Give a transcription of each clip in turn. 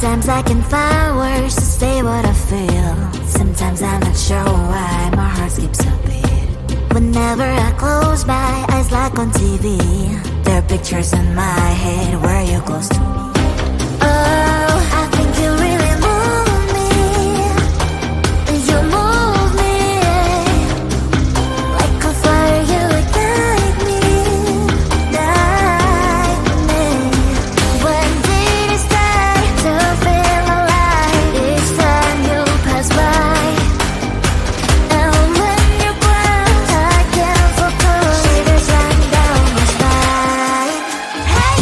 Sometimes I can find words to say what I feel. Sometimes I'm not sure why my heart skips a beat. Whenever I close my eyes like on TV, there are pictures in my head where you're close to me. Oh, I think you really move me. You move me like a fire, you ignite me, ignite me. When did it start to feel alive? Each time you pass by, and when you're gone, I can't focus. Shivers run down my spine. Hey.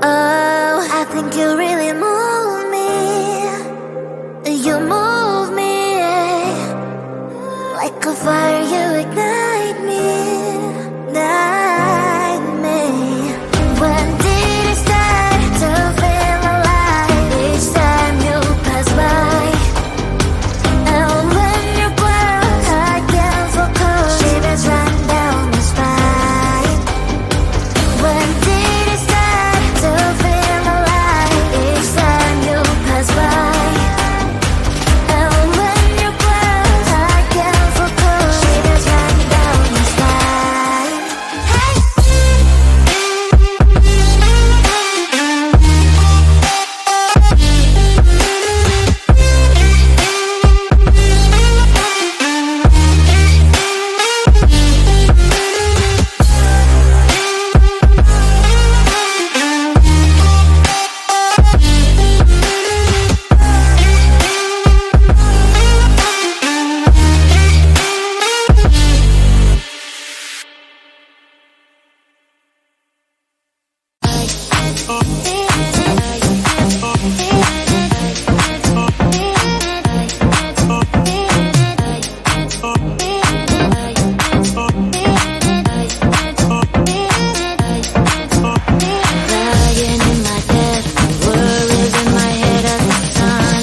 Oh, I think you really move me. You move me like a fire, you ignite me, ignite me. When did it start to feel alive? Each time you pass by, and when you're gone, I can't focus. Shivers run down my spine. When did it start to feel alive? Each time you pass by, and when you're gone, I can't focus. Shivers run down my spine. Hey. Lying in my bed, worries in my head as the sun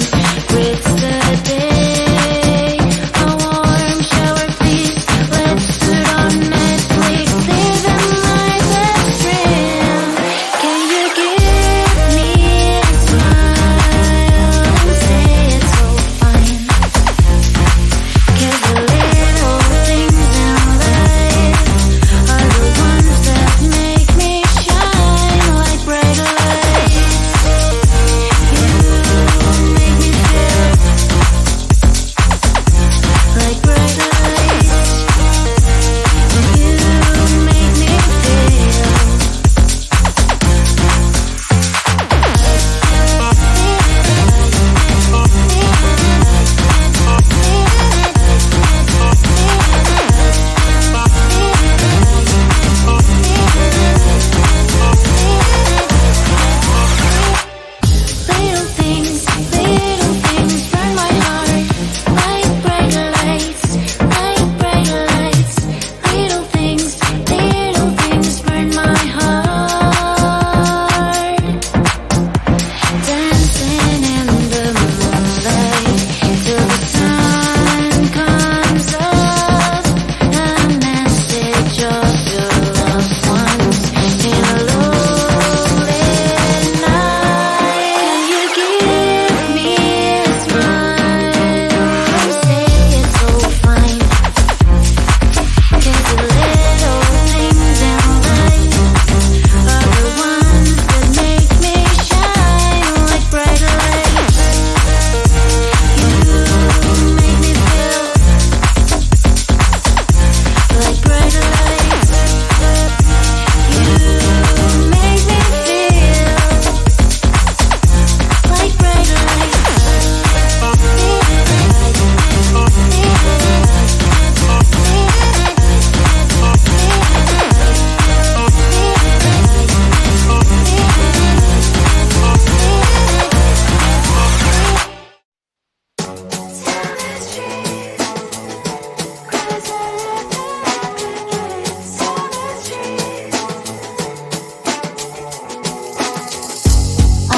breaks the day. A warm shower, please. Let's put on Netflix, living my best dream. Can you give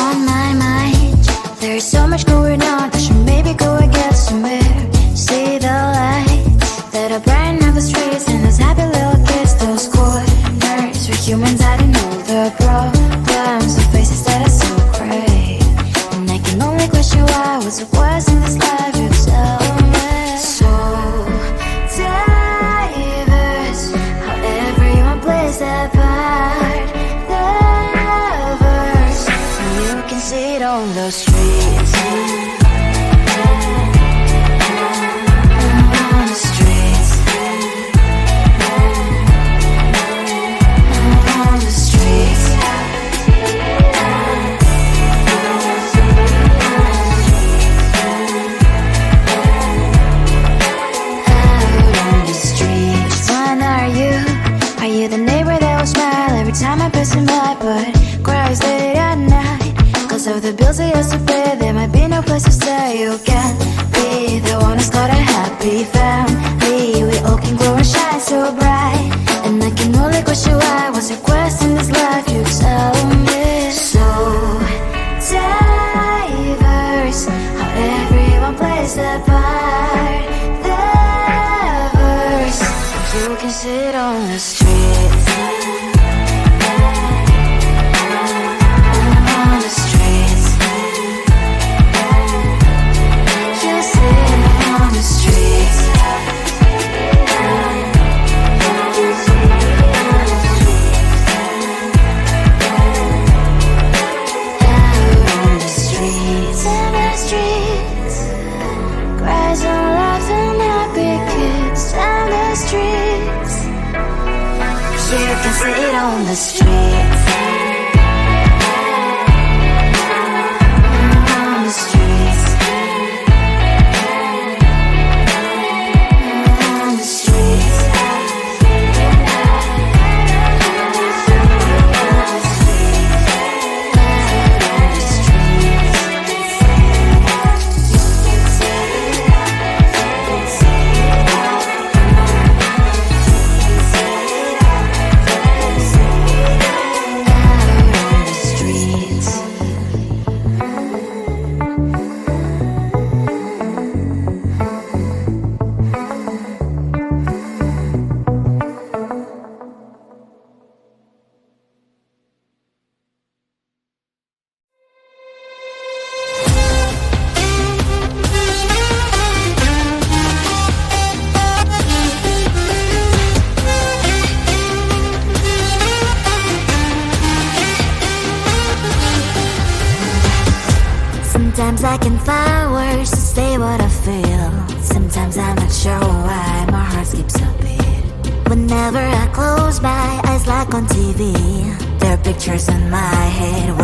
on my mind. There's so much going on, I should maybe go and get somewhere. See the lights that are brighten up the streets, and those happy little kids, those corners where humans hiding all the problems, the faces that are so great. And I can only question why, what's the worst in this life, you tell me. So diverse, how everyone plays their part. Lovers, you can see it on the streets. On the streets. On the streets. The neighbor that will smile every time I pass him by, but cries late at night. Cause of the bills I used to pay, there might be no place to stay. You can be the one who's got a happy family. We all can grow and shine so bright. And I can only question why, what's your quest in this life, you tell me. So diverse, how everyone plays their part. Diverse, you can sit on the street. On the streets. You sit on the streets. On the streets. In the streets. Cries and laughing happy kids. On the streets. You can sit on the streets. On the streets. On the streets. Sometimes I can find words to say what I feel. Sometimes I'm not sure why my heart skips a beat. Whenever I close my eyes like on TV, there are pictures in my head